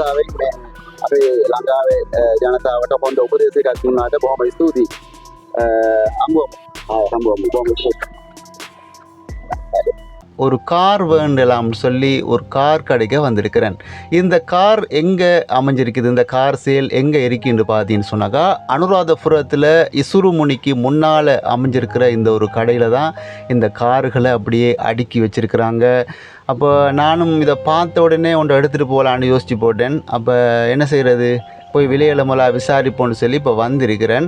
ජනතාවෙන් අපේ ලංකාවේ ජනතාවට හොඳ උපදේශයක් දුන්නාට බොහොම ස්තුතියි. හම්බුවමු. ஒரு கார் வேண்டலாம்னு சொல்லி ஒரு கார் கடைக்கு வந்திருக்கிறேன். இந்த கார் எங்கே அமைஞ்சிருக்குது, இந்த கார் சேல் எங்கே இருக்குன்னு பார்த்தீங்கன்னு சொன்னாக்கா அனுராதபுரத்தில் இசுருமுனிக்கு முன்னால் அமைஞ்சிருக்கிற இந்த ஒரு கடையில் தான் இந்த கார்களை அப்படியே அடுக்கி வச்சுருக்கிறாங்க. அப்போ நானும் இதை பார்த்த உடனே ஒன்று எடுத்துகிட்டு போகலான்னு யோசித்து போட்டேன். அப்போ என்ன செய்கிறது, போய் விலையில விசாரிப்போன்னு சொல்லி இப்போ வந்திருக்கிறேன்.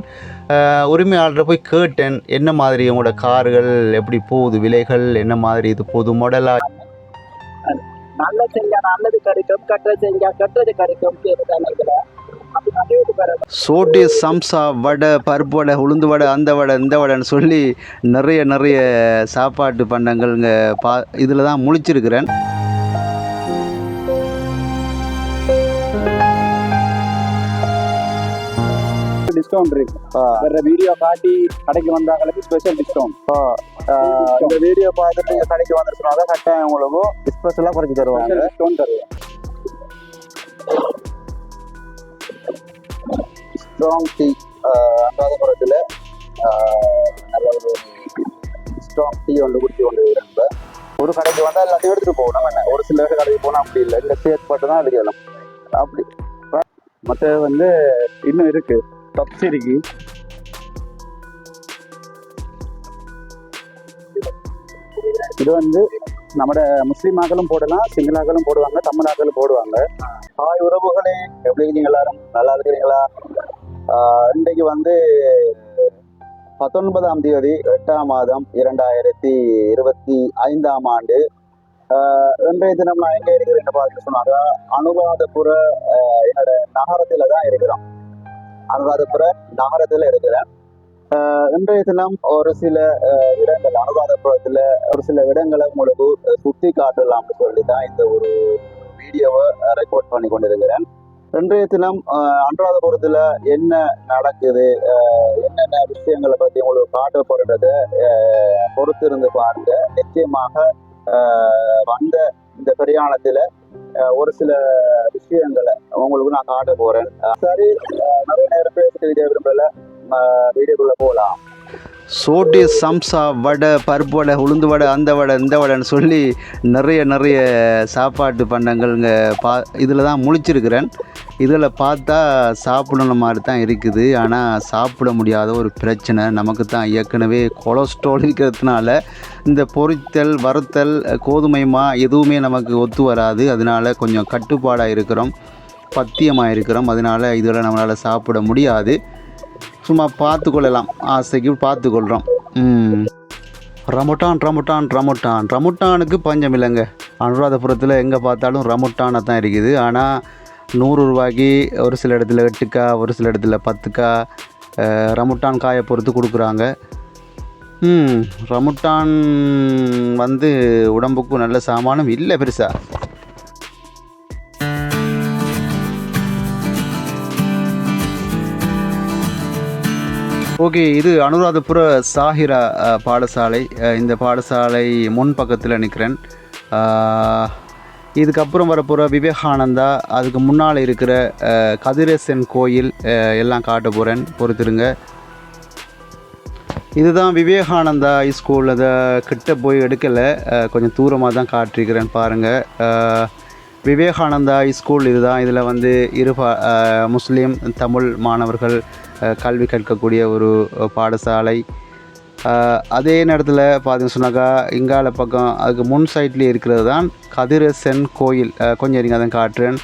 உரிமையாளரை போய் கேட்டேன், என்ன மாதிரி உங்களோட கார்கள் எப்படி போகுது, விலைகள் என்ன மாதிரி, இது புது மாடலாக நல்ல செஞ்சால் நல்லது கிடைக்கும், கட்டுறது செஞ்சால் கட்டுறது கிடைக்கும். சோட்டி, சம்சா, வடை, பருப்பு வடை, உளுந்து வடை, அந்த வடை இந்த வடைன்னு சொல்லி நிறைய சாப்பாட்டு பண்டங்கள் இங்கே இதில் தான் முழிச்சிருக்கிறேன். டிஸ்கவுண்ட் இருக்கு. வேற வீடியோ காட்டி கடைக்கு வந்தாங்களுக்கு ஸ்பெஷல் டிஸ்கவுண்ட். இந்த வீடியோ பார்த்துட்டு நீங்க கடைக்கு வந்து சொன்னாதான் கட்டாயம் உங்களுக்கும் ஸ்பெஷலா குறைச்சி தருவாங்க, டிஸ்கவுண்ட் தருவாங்க. ஸ்ட்ராங் டீ அனுராதபுரத்தில் நல்ல ஒரு ஸ்ட்ராங் டீ ஒன்று குடிச்சு கொண்டு இருக்கிறாங்க. ஒரு கடைக்கு வந்தால் எல்லாத்தையும் எடுத்துட்டு போகணும். என்ன ஒரு சில கடைக்கு போனால் அப்படி இல்லை, இந்த சேர்த்து மட்டும் தான் எடுக்கலாம். அப்படி மற்ற வந்து இன்னும் இருக்கு, பப்ஸ் இருக்கு. இது வந்து நம்ம முஸ்லீமாக்களும் போடலாம், சிங்களாக்களும் போடுவாங்க, தமிழாக்களும் போடுவாங்க. ஹாய் உறவுகளே, எப்படி இருக்கீங்க? எல்லாரும் நல்லா இருக்கிறீங்களா? இன்றைக்கு வந்து 19ஆம் தேதி 8ஆம் மாதம் 2025ஆம் ஆண்டு. இன்றைய தினம் நான் எங்கே இருக்கிறேன்னு பார்த்து சொன்னாங்க, அனுராதபுர என்னோட நகரத்துல தான் இருக்கிறோம். அனுராதபுர நகரத்துல இருக்கிறேன். இன்றைய தினம் ஒரு சில இடங்கள் அனுராதபுரத்துல ஒரு சில இடங்களை உங்களுக்கு சுத்தி காட்டலாம்னு சொல்லி தான் இந்த ஒரு வீடியோவை ரெக்கார்ட் பண்ணி கொண்டிருக்கிறேன். இன்றைய தினம் அனுராதபுரத்துல என்ன நடக்குது, என்னென்ன விஷயங்களை பத்தி உங்களுக்கு காட்ட போறதை பொறுத்திருந்து பாருங்க. நிச்சயமாக வந்த இந்த பிரயாணத்துல ஒரு சில விஷயங்களை உங்களுக்கு நான் காட்ட போறேன். சரி, நிறைய நேரம் பேசிட்டு விரும்பல, வீடியோக்குள்ள போகலாம். சோட்டி, சம்சா, வடை, பருப்பு வடை, உளுந்து வடை, அந்த வடை இந்த வடைன்னு சொல்லி நிறைய சாப்பாட்டு பண்டங்கள் இங்கே இதில் தான் முழிச்சிருக்கிறேன். இதில் பார்த்தா சாப்பிடணும் மாதிரி தான் இருக்குது, ஆனால் சாப்பிட முடியாத ஒரு பிரச்சனை. நமக்கு தான் ஏற்கனவே கொலஸ்ட்ரால் இருக்கிறதுனால இந்த பொரித்தல், வறுத்தல், கோதுமைமா எதுவுமே நமக்கு ஒத்து வராது. அதனால கொஞ்சம் கட்டுப்பாடாக இருக்கிறோம், பத்தியமாக இருக்கிறோம். அதனால் இதில் நம்மளால் சாப்பிட முடியாது. சும்மா பார்த்து கொள்ளலாம், ஆசைக்கு பார்த்து கொள்கிறோம். ரமுட்டானுக்கு பஞ்சம் இல்லைங்க. அனுராதபுரத்தில் எங்கே பார்த்தாலும் ரமுட்டானை தான் இருக்குது. ஆனால் 100 ரூபாய்க்கு ஒரு சில இடத்துல 8கா, ஒரு சில இடத்துல 10கா ரமுட்டான் காயை பொறுத்து கொடுக்குறாங்க. ரமுட்டான் வந்து உடம்புக்கும் நல்ல சாமானம் இல்லை பெருசா. ஓகே, இது அனுராதபுர சாஹிரா பாடசாலை. இந்த பாடசாலை முன் பக்கத்தில் நிற்கிறேன். இதுக்கப்புறம் வரப்போகிற விவேகானந்தா, அதுக்கு முன்னால் இருக்கிற கதிரேசன் கோயில் எல்லாம் காட்ட போகிறேன், பொறுத்துருங்க. இதுதான் விவேகானந்தா ஸ்கூல். அதை கிட்ட போய் எடுக்கலை, கொஞ்சம் தூரமாக தான் காட்டிருக்கிறேன் பாருங்கள். விவேகானந்தா ஸ்கூல் இதுதான். இதில் வந்து முஸ்லீம் தமிழ் மாணவர்கள் கல்வி கற்கக்கூடிய ஒரு பாடசாலை. அதே நேரத்தில் பார்த்தீங்கன்னு சொன்னாக்கா இங்கால பக்கம் அதுக்கு முன் சைட்லேயே இருக்கிறது தான் கதிரேசன் கோயில். கொஞ்சம் இருங்க, அதை காட்டுறேன்.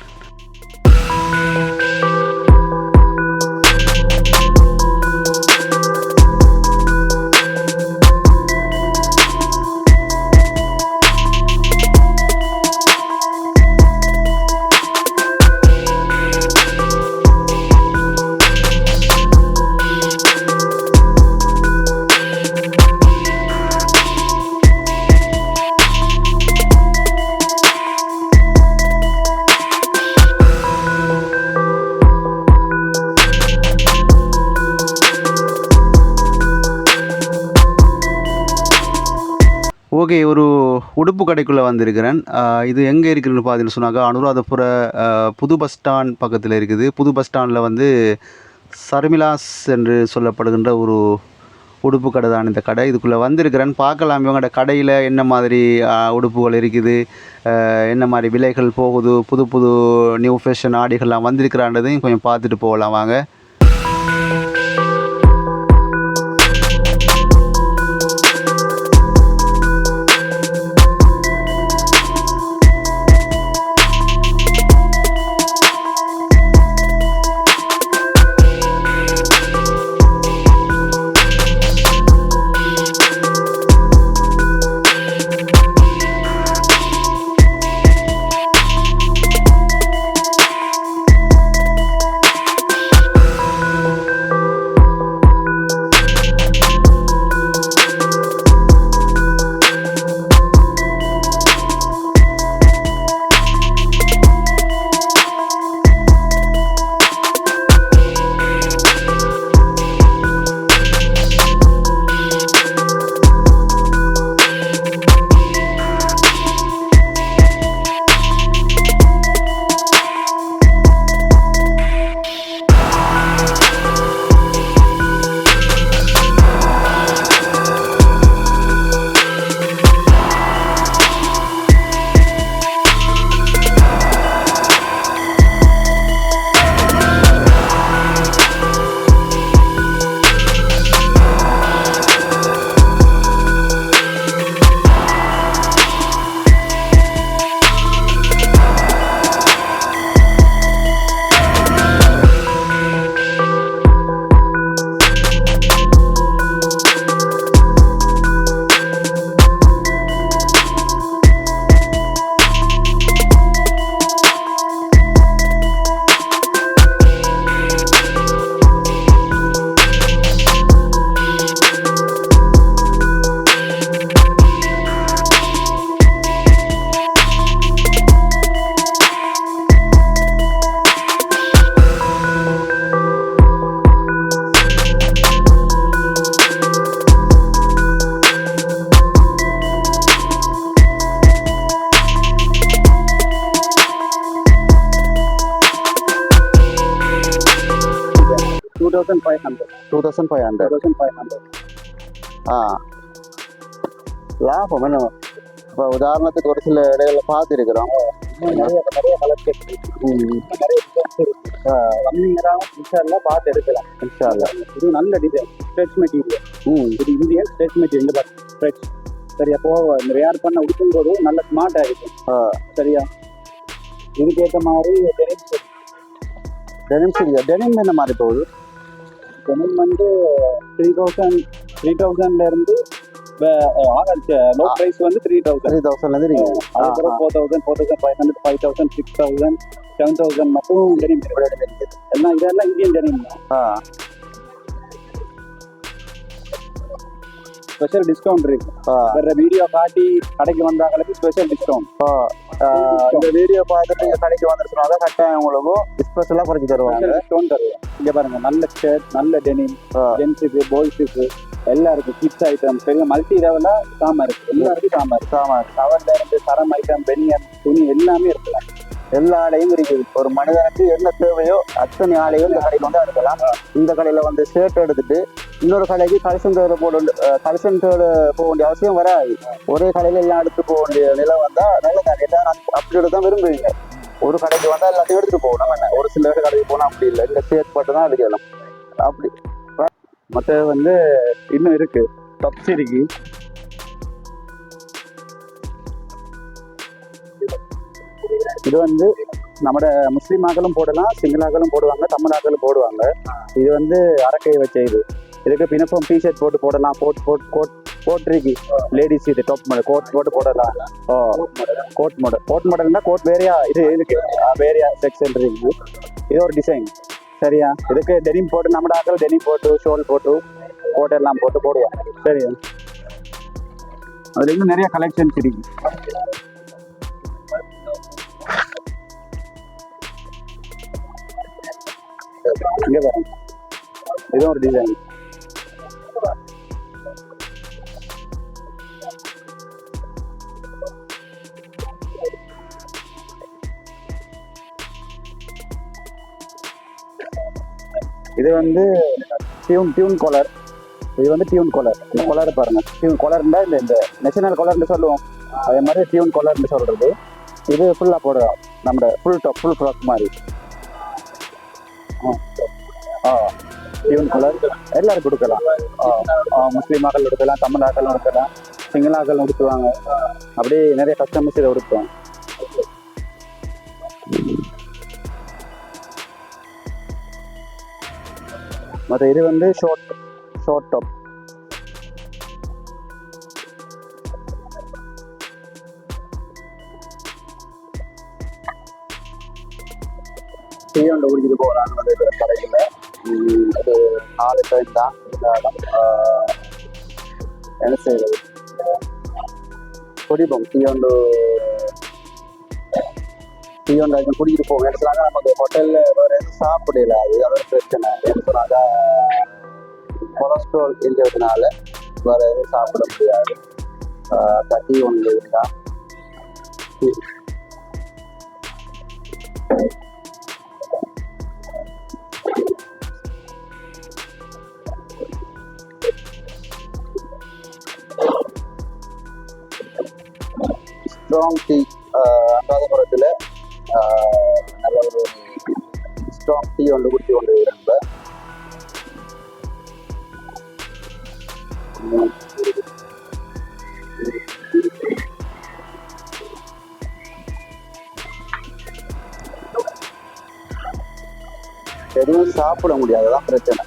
ஓகே, ஒரு உடுப்பு கடைக்குள்ளே வந்திருக்கிறேன். இது எங்கே இருக்குதுன்னு பார்த்தீங்கன்னு சொன்னாக்கா அனுராதபுர புது பஸ் ஸ்டாண்ட் பக்கத்தில் இருக்குது. புது பஸ் ஸ்டாண்டில் வந்து சர்மிளாஸ் என்று சொல்லப்படுகின்ற ஒரு உடுப்பு கடை தான் இந்த கடை. இதுக்குள்ளே வந்திருக்கிறேன். பார்க்கலாம் இவங்களோட கடையில் என்ன மாதிரி உடுப்புகள் இருக்குது, என்ன மாதிரி விலைகள் போகுது, புது புது நியூ ஃபேஷன் ஆடைகள்லாம் வந்திருக்கிறான்றதையும் கொஞ்சம் பார்த்துட்டு போகலாம் வாங்க. லாபம் என்ன? இப்போ உதாரணத்துக்கு ஒரு சில இடையில பார்த்துருக்குறோம், நிறைய கலெக்ஷன் நிறைய பார்த்து எடுக்கலாம். இது நல்ல டிசைன், ஸ்ட்ரெச் மெட்டீரியல். இது இந்தியன் ஸ்ட்ரெச் மெட்டீரியல். ஸ்ட்ரெச் சரியா இந்த வேர் பண்ண உடுக்கும் போது நல்ல ஸ்மார்ட் ஆகிடும். சரியா, இதுக்கேற்ற மாதிரி டெனிம் என்ன மாதிரி போகுது? டெனிம் வந்து 3000 இருந்து லோ பிரைஸ் வந்து 3000 அதுக்கப்புறம் 4000 4500 5000 6000 7000 மட்டும் டெனிம் எல்லாம். இதெல்லாம் இந்தியன் டெனிம் தான். ஸ்பெஷல் டிஸ்கவுண்ட் இருக்கு. வேற வீடியோ காட்டி கடைக்கு வந்தாங்களுக்கு ஸ்பெஷல் டிஸ்கவுண்ட். இந்த வீடியோ பார்த்துட்டு நீங்க கடைக்கு வந்துருச்சுனா கட்டாயம் உங்களுக்கு ஸ்பெஷலா குறைச்சி தருவாங்க, டிஸ்கவுண்ட் தருவாங்க. இங்க பாருங்க, நல்ல ஷர்ட், நல்ல டெனிம், ஜென்ஸுக்கு பாய்ஸுக்கு எல்லாருக்கும் கிட்ஸ் ஐட்டம், பெரிய மல்டி லெவலா சாமா இருக்கு. எல்லாருக்கும் சாமா இருக்கு. கவர்ல இருந்து சரம் ஐட்டம், பெனியன், துணி எல்லாமே இருக்கலாம். எல்லா ஆடையும் இருக்குது. ஒரு மனிதனுக்கு என்ன தேவையோ அத்தனை ஆடையும் இந்த கடைக்கு வந்து எடுக்கலாம். இந்த கடையில வந்து ஷர்ட் எடுத்துட்டு இன்னொரு கடைக்கு கலெக்ஷன் தேட போக வேண்டிய அவசியம் வராது. ஒரே கடையில எல்லாம் எடுத்து போக வேண்டிய நிலை வந்தா நல்ல கடை. அப்படி எடுத்து தான் விரும்புவீங்க. ஒரு கடைக்கு வந்தா எல்லாத்தையும் எடுத்துட்டு போகணும். என்ன ஒரு சில கடைக்கு போனா அப்படி இல்லை, இந்த ஷர்ட் மட்டும் தான் எடுக்கலாம். அப்படி மற்ற வந்து இன்னும் இருக்கு, டப்ஸ் இருக்கு. இது வந்து நம்ம முஸ்லீமாக்களும் போடலாம், சிங்களாக்களும் போடுவாங்க, தமிழாக்களும் போடுவாங்க. இது வந்து அரக்கை வச்ச இதுக்கு பின்னப்புறம் டிஷர்ட் போடலாம். கோட்ரிக்கு லேடிஸ் இது டாப் மாடல் கோட் போடலாம். கோட் மாடல்னா கோட் வேறையா இது இருக்கு, வேறையா செக்ஷன் இருக்கு. இது ஒரு டிசைன். சரியா, இதுக்கு டெனிம் போட்டு நம்ம ஆக்கள் டெனிம் போட்டு ஷோல் போட்டு கோட் எல்லாம் போட்டு போடுவோம். சரியா, அதுல இன்னும் நிறைய கலெக்ஷன்ஸ் இருக்கு. இங்க பாருங்க, இது ஒரு டிசைன். இது வந்து டியூன் டியூன் காலர். இது வந்து டியூன் காலர். இந்த காலர் பாருங்க, டியூன் காலர்னா இந்த நேஷனல் காலர்னு சொல்லுவோம், அதே மாதிரி டியூன் காலர்னு சொல்றது. இது ஃபுல்லாக போடுறோம், நம்ம ஃபுல் டாப் ஃபுல் ஃப்ராக் மாதிரி. டியூன் கலர் எல்லாரும் கொடுக்கலாம். முஸ்லீம் ஆக்கள் கொடுக்கலாம், தமிழ் ஆக்கள் கொடுக்கலாம், சிங்கள ஆக்கள் கொடுத்துவாங்க. அப்படியே நிறைய கஸ்டமர்ஸ் இதை கொடுப்போம். மற்ற இது வந்து ஷார்ட் டாப். டீயோண்ட குடிச்சிட்டு போகலான்னு வந்து கடையில் அது 4 டைம் தான் என்ன செய்யறது, குடிப்போம். டீயோண்டு குடிச்சிட்டு போவோம். என்ன சொன்னாங்க, நமக்கு ஹோட்டலில் வேறு எதுவும் சாப்பிடல, அது பிரச்சனை. என்ன சொன்னாங்க, கொலஸ்ட்ரால் இருக்கிறதுனால வேறு எதுவும் சாப்பிட முடியாது. டீ ஒன்று இருக்கா. ஸ்ட்ராங் டீ அனுராதபுரத்தில் நல்ல ஒரு ஸ்ட்ராங் டீ ஒன்று குடிச்சு கொண்டு இருந்த எதுவும் சாப்பிட முடியாதுதான் பிரச்சனை.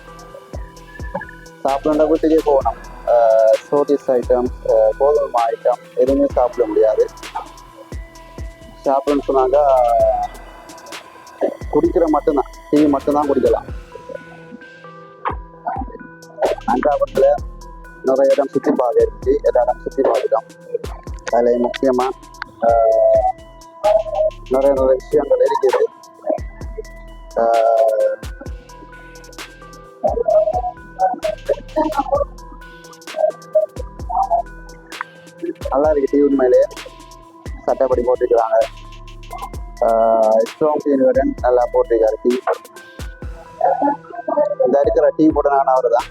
சாப்பிட வீட்டுக்கே போகணும். சோடிஸ் ஐட்டம்ஸ், கோதுமை ஐட்டம் எதுவுமே சாப்பிட முடியாது. சாப்பிடணும்னு சொன்னாங்க, குடிக்கிற மட்டும்தான், டீ மட்டும்தான் குடிக்கலாம். அஞ்சாபத்தில் நிறைய இடம் சுற்றி பார்க்க இருந்துச்சு, எல்லா இடம் சுற்றி பார்த்துட்டோம். அதில் முக்கியமாக நிறைய விஷயங்கள் இருக்குது. நல்லா இருக்கு. டீ உண்மையிலே சட்டப்படி போட்டுருக்குறாங்க. ஸ்ட்ராங் டீ நல்லா போட்டிருக்காரு. டீ இந்த இருக்கிற டீ போட்டனான அவர் தான்.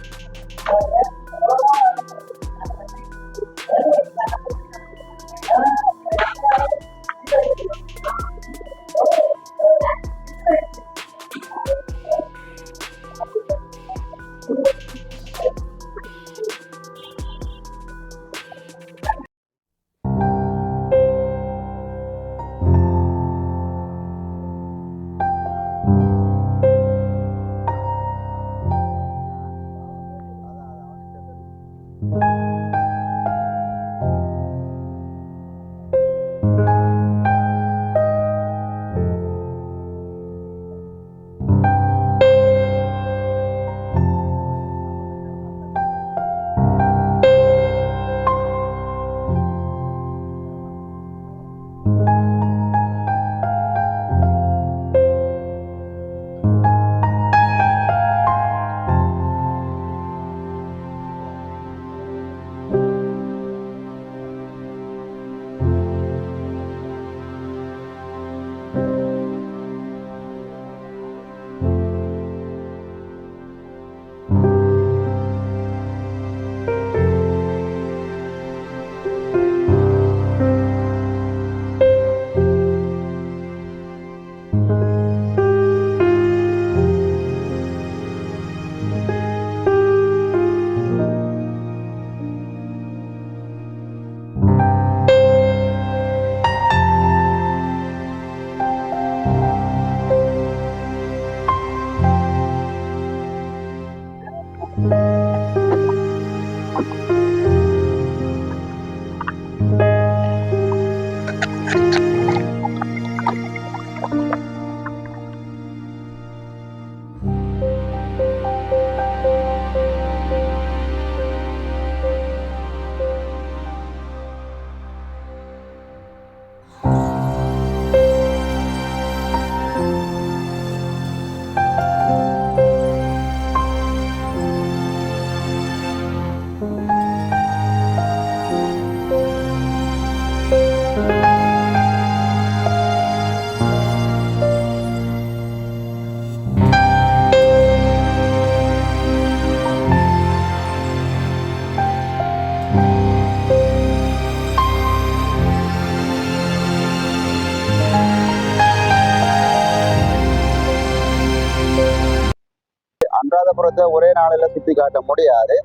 அனுராதபுரத்தை ஒரே நாளில் சுற்றி காட்ட முடியாது.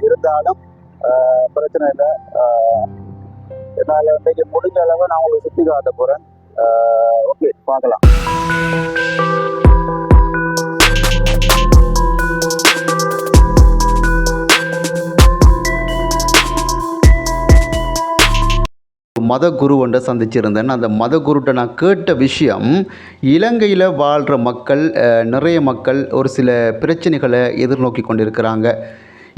இருந்தாலும் பிரச்சனை இல்லை. என்னால் இன்றைக்கு முடிஞ்ச அளவு நான் உங்களுக்கு சுற்றி காட்ட போகிறேன். ஓகே, பார்க்கலாம். மத குரு ஒன்றை சந்திச்சிருந்தேன். அந்த மத குருட்ட நான் கேட்ட விஷயம், இலங்கையில் வாழ்கிற மக்கள், நிறைய மக்கள் ஒரு சில பிரச்சனைகளை எதிர்நோக்கி கொண்டிருக்கிறாங்க.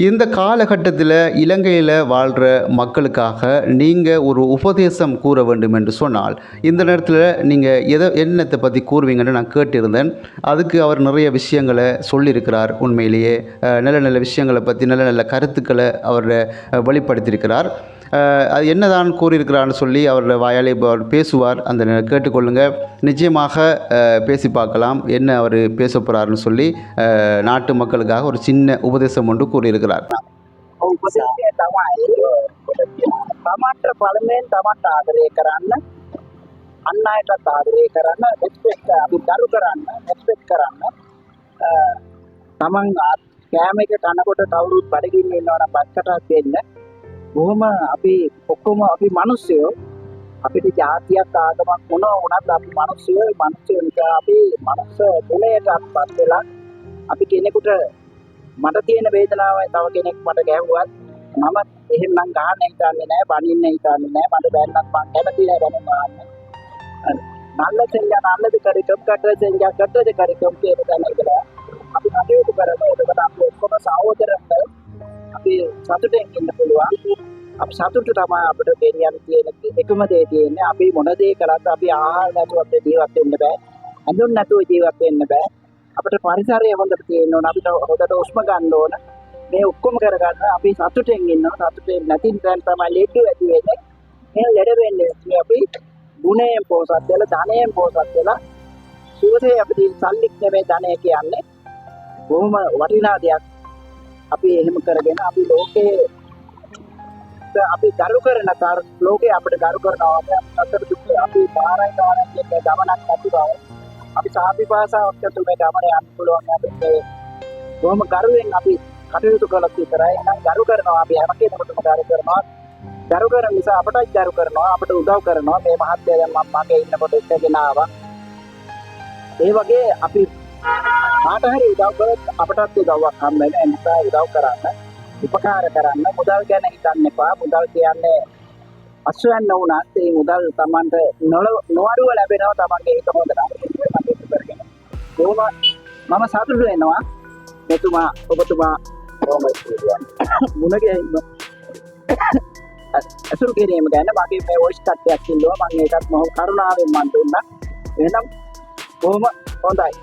இந்த காலகட்டத்தில் இலங்கையில் வாழ்கிற மக்களுக்காக நீங்கள் ஒரு உபதேசம் கூற வேண்டும் என்று சொன்னால் இந்த நேரத்தில் நீங்கள் என்னத்தை பற்றி கூறுவீங்கன்னு நான் கேட்டிருந்தேன். அதுக்கு அவர் நிறைய விஷயங்களை சொல்லியிருக்கிறார். உண்மையிலேயே நல்ல நல்ல விஷயங்களை பற்றி நல்ல நல்ல கருத்துக்களை அவர் வெளிப்படுத்தியிருக்கிறார். அது என்னதான் கூறியிருக்கிறான்னு சொல்லி அவரோட வாயாலே அவர் பேசுவார். அந்த கேட்டுக்கொள்ளுங்கள். நிச்சயமாக பேசி பார்க்கலாம் என்ன அவர் பேச போகிறாருன்னு சொல்லி நாட்டு மக்களுக்காக ஒரு சின்ன உபதேசம் ஒன்று கூறியிருக்கிறார். තමන්ට පළමුවෙන් තමන්ට ආදරය කරන්න, අන් අයටත් ආදරය කරන්න, රෙස්පෙක්ට් අපි දරු කරන්න, රෙස්පෙක්ට් කරන්න. තමන් කෑම එක කනකොට කවුරුත් බඩගින්න ඉන්නවා නම් බත්කටක් දෙන්න. බොහොම අපි ඔක්කොම අපි මිනිස්සුයෝ. අපිට ජාතියක් ආගමක් මොනවා වුණත් අපි මිනිස්සුයෝ. මිනිස්සුයෝ නිසා අපි මනස ගුණයට අපත් වෙලා අපි කෙනෙකුට මට තියෙන වේදනාවයි තව කෙනෙක් මට ගැහුවත් මම එහෙම නම් ගහන්න හිතන්නේ නැහැ, බනින්න හිතන්නේ නැහැ. මට බැන්නත් මම කැමති නැහැ බනින්න ගන්න. நல்ல செஞ்சா நல்லது கிடைக்கும், கெட்டது செஞ்சா கெட்டது கிடைக்கும் කියන තැන ඉඳලා අපි කටයුතු කරමු. එතකොට අපි ඔක්කොම සහෝදරයන්ට අපි සතුටෙන් ඉන්න පුළුවන්. අපි සතුට තමයි අපිට දෙනියන් තියෙන එකම දේ තියෙන්නේ. අපි මොන දේ කළත් අපි ආහාර නැතුව අපිට ජීවත් වෙන්න බෑ. අඳුන් නැතුව ජීවත් වෙන්න බෑ. අපිට පරිසරය හොඳට තියෙන්න ඕන. අපිට හොඳට උෂ්ම ගන්න ඕන. මේ ඔක්කොම කරගන්න අපි සතුටෙන් ඉන්නවා. සතුටෙන් නැතිනම් තමයි ලෙඩ ඇති වෙන්නේ. මේ ලෙඩ වෙන්නේ අපි ගුණයෙන් පෝසත් වෙලා, ධනයෙන් පෝසත් වෙලා, සුවසේ අපිට සල්ලික් නෙමෙයි ධනය කියන්නේ. බොහොම වටිනා දෙයක්. අපි එහෙම කරගෙන අපි ලෝකේ අපි ගරු කරන ලෝකේ අපිට ගරු කරනවා. අතට දුක් අපි පාරයි පාරයි කියන ගමනක් නැති බව. අපි සාපි භාෂාවක් ඇතුළු මේ ගමන යන්න පුළුවන්. අපිට බොහොම ගරුවෙන් අපි කටයුතු කළොත් විතරයි. එහෙනම් ගරු කරනවා අපි හැම කෙනෙකුටම ගරු කරනවා. ගරු කරන නිසා අපටත් ගරු කරනවා, අපිට උදව් කරනවා. මේ මහත්ය දැන් මම මගේ ඉන්නකොට එක්කගෙන ආවා. ඒ වගේ අපි කාට හරි උදව් කරොත් අපටත් උදව්වක් හම්බ වෙනවා. ඒ නිසා උදව් කරන්න, උපකාර කරන්න. මුදල් ගැන හිතන්න එපා. මුදල් කියන්නේ අස්වැන්න වුණත් ඒ මුදල් Tamanට නොඅඩුව ලැබෙනවා. Tamanගේ හිත හොඳ නම් කොහොම මම සතුටු වෙනවා. මෙතුමා ඔබතුමා කොහොමද මුණගේ අසුරු කිරීම ගැන මගේ මේ වොයිස් කට්ටයක් ඉන්නවා. මම ඒකත් මොහොම කරුණාවෙන් මන් දුන්නා. එහෙනම් කොහොම හොඳයි.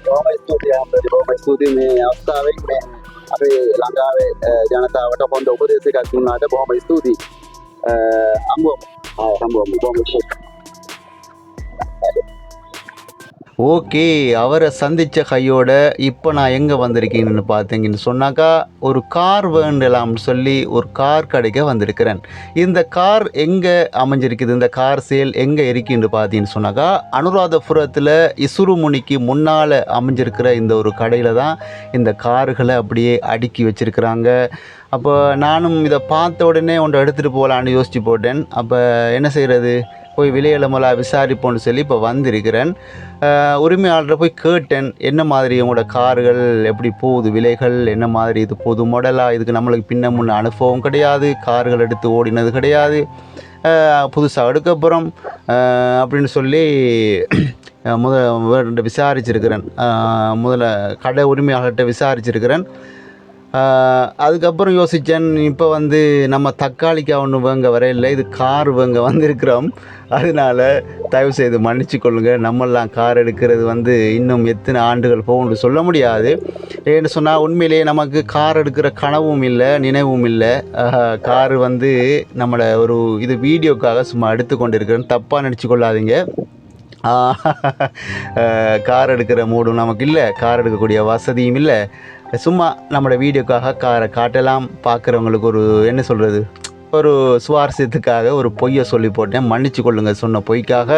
බොහොම ස්තුතියි මේ අවස්ථාවෙන් මේ අපේ ලංකාවේ ජනතාවට හොඳ උපදේශයක් දුන්නාට බොහොම ස්තුතියි. හම්බුවමු. බොහොම ස්තුතියි. ஓகே, அவரை சந்தித்த கையோட இப்போ நான் எங்கே வந்திருக்கேன்னு பார்த்தீங்கன்னு சொன்னாக்கா, ஒரு கார் வேண்டலாம்னு சொல்லி ஒரு கார் கடைக்கு வந்திருக்கிறேன். இந்த கார் எங்கே அமைஞ்சிருக்குது, இந்த கார் சேல் எங்கே இருக்குன்னு பார்த்தீங்கன்னு சொன்னாக்கா, அனுராதபுரத்தில் இசுருமுனிக்கு முன்னால் அமைஞ்சிருக்கிற இந்த ஒரு கடையில் தான் இந்த கார்களை அப்படியே அடுக்கி வச்சுருக்கிறாங்க. அப்போ நானும் இதை பார்த்த உடனே ஒன்றை எடுத்துகிட்டு போகலான்னு யோசித்து போட்டேன். அப்போ என்ன செய்கிறது, போய் விலையிலமெல்லாம் விசாரிப்போன்னு சொல்லி இப்போ வந்திருக்கிறேன். உரிமையாளரை போய் கேட்டேன், என்ன மாதிரி உங்களோட கார்கள் எப்படி போகுது, விலைகள் என்ன மாதிரி, இது புது மாடலாக, இதுக்கு நம்மளுக்கு பின்ன முன்ன அனுபவம் கிடையாது, கார்கள் எடுத்து ஓடினது கிடையாது, புதுசாக எடுக்க போகிறோம் அப்படின்னு சொல்லி விசாரிச்சிருக்கிறேன். முதல்ல கடை உரிமையாளர்கிட்ட விசாரிச்சிருக்கிறேன். அதுக்கப்புறம் யோசித்தேன், இப்போ நம்ம தக்காளிக்காய் ஒன்று வாங்க வரையில்லை, இது கார் வாங்க வந்திருக்கிறோம். அதனால் தயவுசெய்து மன்னிச்சு கொள்ளுங்கள். நம்மெல்லாம் கார் எடுக்கிறது இன்னும் எத்தனை ஆண்டுகள் போகும்னு சொல்ல முடியாது. ஏன்னு சொன்னால் உண்மையிலேயே நமக்கு கார் எடுக்கிற கனவும் இல்லை, நினைவும் இல்லை. கார் நம்மளை ஒரு இது வீடியோக்காக சும்மா எடுத்து கொண்டு இருக்கிறேன், தப்பாக நினச்சி கொள்ளாதீங்க. கார் எடுக்கிற மூடும் நமக்கு இல்லை, கார் எடுக்கக்கூடிய வசதியும் இல்லை. சும்மா நம்மளோட வீடியோக்காக காரை காட்டலாம், பார்க்குறவங்களுக்கு ஒரு என்ன சொல்கிறது, ஒரு சுவாரஸ்யத்துக்காக ஒரு பொய்யை சொல்லி போட்டேன். மன்னிச்சு கொள்ளுங்கள் சொன்ன பொய்க்காக.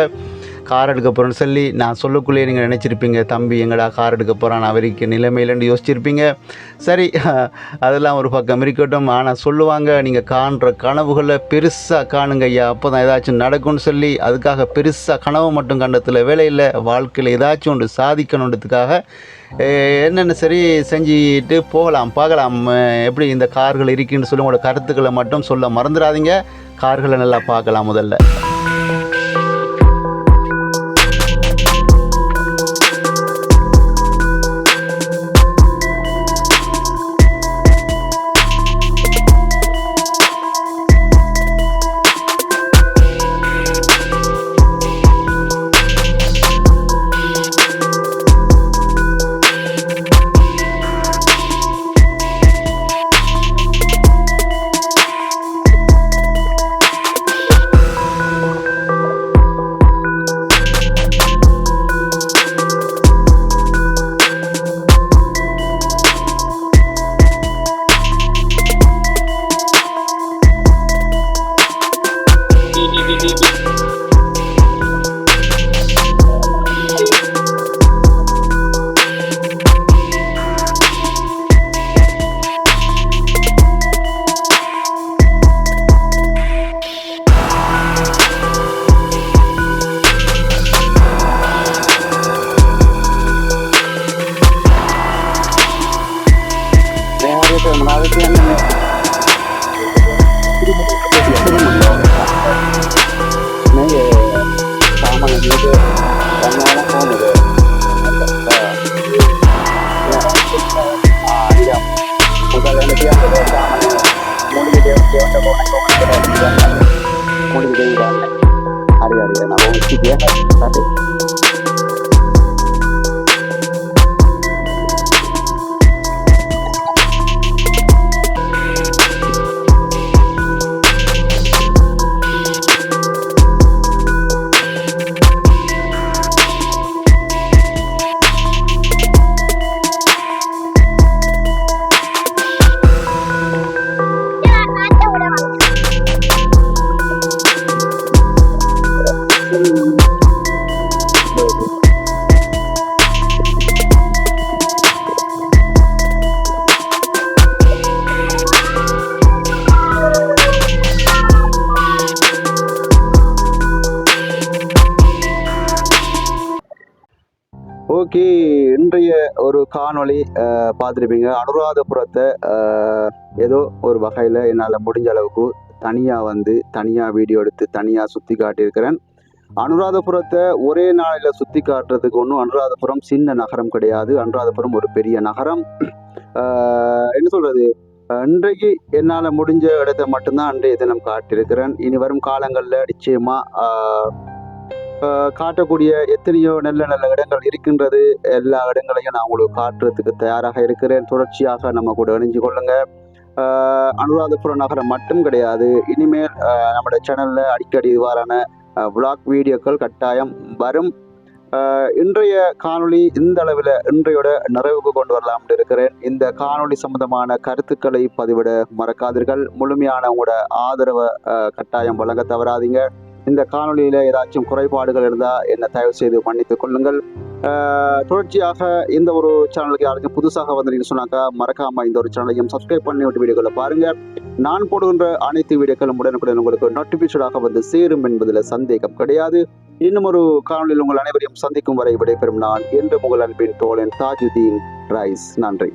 கார் எடுக்க போகிறேன்னு சொல்லி நான் சொல்லக்குள்ளேயே நீங்கள் நினச்சிருப்பீங்க, தம்பி எங்கடா கார் எடுக்க போகிறான் அவருக்கு நிலைமையிலன்னு யோசிச்சிருப்பீங்க. சரி, அதெல்லாம் ஒரு பக்கம் இருக்கட்டும். ஆனால் சொல்லுவாங்க, நீங்கள் காண்ற கனவுகளை பெருசாக காணுங்க ஐயா, அப்போ தான் ஏதாச்சும் நடக்கும்னு சொல்லி. அதுக்காக பெருசாக கனவு மட்டும் கண்டத்தில் வேலையில் வாழ்க்கையில் ஏதாச்சும் ஒன்று சாதிக்கணுன்றதுக்காக என்னென்ன சரி செஞ்சுட்டு போகலாம், பார்க்கலாம் எப்படி இந்த கார்கள் இருக்குன்னு சொல்லி உங்களோட கருத்துக்களை மட்டும் சொல்ல மறந்துடாதீங்க. கார்களை நல்லா பார்க்கலாம் முதல்ல. ஓகே, இன்றைய ஒரு காணொளி பார்த்துருப்பீங்க. அனுராதபுரத்தை ஏதோ ஒரு வகையில் என்னால் முடிஞ்ச அளவுக்கு தனியாக வீடியோ எடுத்து தனியாக சுற்றி காட்டியிருக்கிறேன். அனுராதபுரத்தை ஒரே நாளில் சுற்றி காட்டுறதுக்கு ஒன்றும் அனுராதபுரம் சின்ன நகரம் கிடையாது. அனுராதபுரம் ஒரு பெரிய நகரம். என்ன சொல்கிறது, இன்றைக்கு என்னால் முடிஞ்ச இடத்த மட்டும்தான் அன்றைய தினம் காட்டியிருக்கிறேன். இனி வரும் காலங்களில் நிச்சயமாக காட்டக்கூடிய எத்தனையோ நல்ல நல்ல இடங்கள் இருக்கின்றது. எல்லா இடங்களையும் நான் உங்களுக்கு காட்டுறதுக்கு தயாராக இருக்கிறேன். தொடர்ச்சியாக நம்ம கூட இணைஞ்சு கொள்ளுங்க. அனுராதபுரம் நகரம் மட்டும் கிடையாது, இனிமேல் நம்மளோட சேனலில் அடிக்கடி இவ்வாறான விளாக் வீடியோக்கள் கட்டாயம் வரும். இன்றைய காணொளி இந்த அளவில் இன்றையோட நிறைவுக்கு கொண்டு வரலாம் இருக்கிறேன். இந்த காணொளி சம்பந்தமான கருத்துக்களை பதிவிட மறக்காதீர்கள். முழுமையான உங்களோட ஆதரவை கட்டாயம் வழங்க தவறாதீங்க. இந்த காணொலியில் ஏதாச்சும் குறைபாடுகள் இருந்தால் என்னை தயவு செய்து மன்னித்துக் கொள்ளுங்கள். தொடர்ச்சியாக இந்த ஒரு சேனலுக்கு யாராச்சும் புதுசாக வந்தீங்கன்னு சொன்னாக்கா மறக்காமல் இந்த ஒரு சேனலையும் சப்ஸ்கிரைப் பண்ணி விட்டு வீடியோக்களை பாருங்கள். நான் போடுகின்ற அனைத்து வீடியோக்களும் உடனுக்குடன் உங்களுக்கு நோட்டிஃபிகேஷனாக வந்து சேரும் என்பதில் சந்தேகம் கிடையாது. இன்னும் ஒரு காணொலியில் உங்கள் அனைவரையும் சந்திக்கும் வரை விடைபெறும் நான் என்று உங்கள் அன்பின் தோழன் தாஜுதீன் ரைஸ். நன்றி.